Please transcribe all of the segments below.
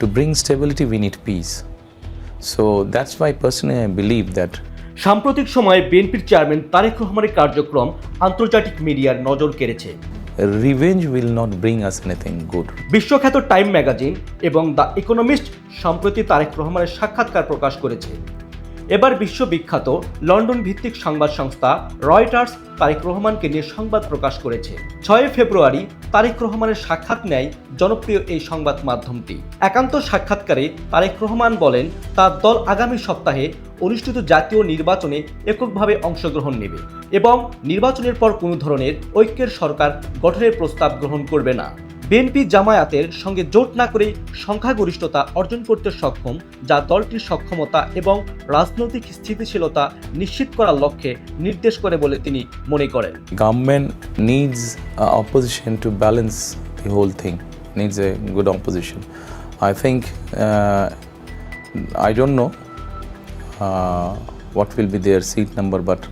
To bring stability, we need peace. So that's why personally I believe that সাম্প্রতিক সময়ে বিএনপির chairman Tarique রহমানের কার্যক্রম আন্তর্জাতিক মিডিয়ার নজর কেড়েছে। revenge will not bring us anything good. বিশ্বখ্যাত টাইম ম্যাগাজিন এবং দ্য ইকোনমিস্ট সম্প্রতি তারেক রহমানের সাক্ষাৎকার প্রকাশ করেছে। এবার বিশ্ববিখ্যাত লন্ডন ভিত্তিক সংবাদ সংস্থা রয়টার্স তারেক রহমানকে নিয়ে সংবাদ প্রকাশ করেছে। 6 ফেব্রুয়ারি তারেক রহমানের সাক্ষাৎ নেয় জনপ্রিয় এই সংবাদ মাধ্যমটি। একান্ত সাক্ষাৎকারে তারেক রহমান বলেন তার দল আগামী সপ্তাহে অনুষ্ঠিত জাতীয় নির্বাচনে এককভাবে অংশগ্রহণ নেবে এবং নির্বাচনের পর কোনো ধরনের ঐক্যের সরকার গঠনের প্রস্তাব গ্রহণ করবে না। বিএনপি জামায়াতের সঙ্গে জোট না করেই সংখ্যাগরিষ্ঠতা অর্জন করতে সক্ষম, যা দলটির সক্ষমতা এবং রাজনৈতিক স্থিতিশীলতা নিশ্চিত করার লক্ষ্যে নির্দেশ করে বলে তিনি মনে করেন। Government needs opposition to balance the whole thing, needs a good opposition. I think, I don't know what will be their seat number, but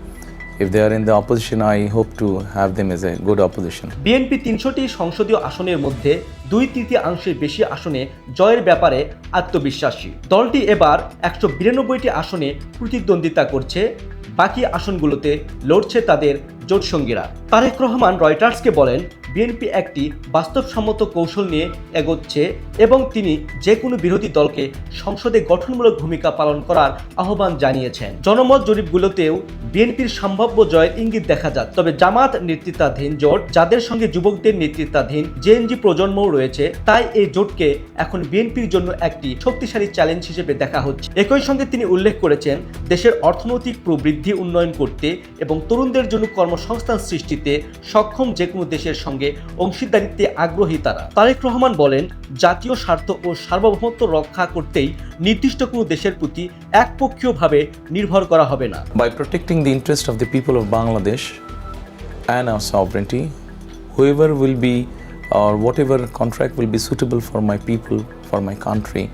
if they are in the opposition, I hope to have them as a good opposition. BNP 300টি সংসদীয় আসনের মধ্যে 2/3 বেশি আসনে জয়ের ব্যাপারে আত্মবিশ্বাসী। দলটি এবার 192টি আসনে প্রতিদ্বন্দ্বিতা করছে, বাকি আসনগুলোতে লড়ছে তাদের জোটসঙ্গীরা। তারেক রহমান রয়টার্সকে বলেন বিএনপি একটি বাস্তবসম্মত কৌশল নিয়ে এগোচ্ছে এবং তিনি যে কোনো বিরোধী দলকে সংসদে গঠনমূলক ভূমিকা পালন করার আহ্বান জানিয়েছেন। জনমত জরিপগুলোতেও বিএনপির সম্ভাব্য জয়ের ইঙ্গিত দেখা যাচ্ছে। তবে জামাত নেতৃত্বাধীন জোট, যাদের সঙ্গে যুবকদের নেতৃত্বাধীন জেএনজি প্রজন্মও রয়েছে, তাই এই জোটকে এখন বিএনপির জন্য একটি শক্তিশালী চ্যালেঞ্জ হিসেবে দেখা হচ্ছে। একই সঙ্গে তিনি উল্লেখ করেছেন দেশের অর্থনৈতিক প্রবৃদ্ধি উন্নয়ন করতে এবং তরুণদের জন্য কর্মসংস্থান সৃষ্টিতে সক্ষম যে কোনো দেশের সঙ্গে অংশীদারিত্বে আগ্রহী তারা। তারেক রহমান বলেন জাতীয় স্বার্থ ও সার্বভৌমত্ব রক্ষা করতেই নির্দিষ্ট কোনো দেশের প্রতি একপক্ষীয়ভাবে নির্ভর করা হবে না। By protecting the interest of the people of Bangladesh and our sovereignty, whoever will be or whatever contract will be suitable for my people, for my country,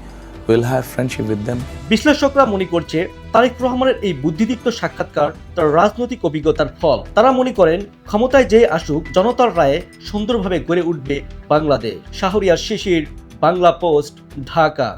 will have friendship with them. বিশ্লেষকরা মনে করছে তারেক রহমানের এই বুদ্ধিদীপ্ত সাক্ষাৎকার তার রাজনৈতিক অভিজ্ঞতার ফল। তারা মনে করেন ক্ষমতায় যে আসুক, জনতার রায়ে সুন্দরভাবে গড়ে উঠবে বাংলাদেশ। শাহরিয়ার শিশির, বাংলা পোস্ট, ঢাকা।